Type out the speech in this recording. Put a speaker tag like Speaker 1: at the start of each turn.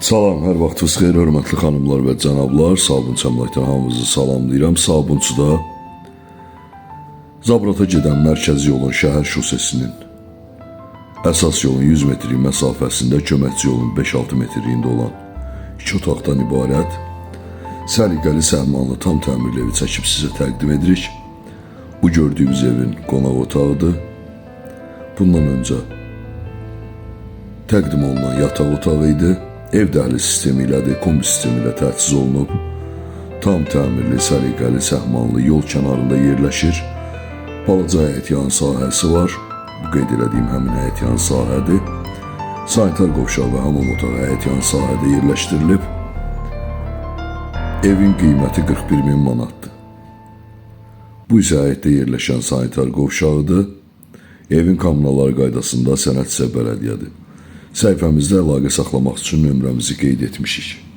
Speaker 1: Salam, hər vaxtınız xeyir, hörmətli xanımlar və cənablar. Sabun Çəmləkdən hamınızı salamlayıram. Sabunçuda Zabrata gedən mərkəzi yolun şəhər şosesinin əsas yolun 100 metrik məsafəsində köməkçi yolun 5-6 metrliyində olan 2 otaqdan ibarət səliqəli səhmanlı tam təmirli evi çəkib sizə təqdim edirik. Bu gördüyünüz evin qonaq otağıdır. Bundan öncə təqdim olunan yataq otağı idi. Ev dəhliz sistemi ilədir, kombi sistemi ilə təchiz olunub. Tam təmirli, səliqəli, səhmanlı yol kənarında yerləşir. Balaca həyətyan sahəsi var. Bu qeyd elədiyim həmin həyətyan sahədir. Sanitar qovşaq və hamam otağı həyətyan sahədə yerləşdirilib. Evin qiyməti 41.000 manatdır. Bu isə həyətdə yerləşən sanitar qovşağıdır. Evin kommunallar qaydasında sənəd isə bələdiyyədir. Səhifəmizdə əlaqə saxlamaq üçün nömrəmizi qeyd etmişik.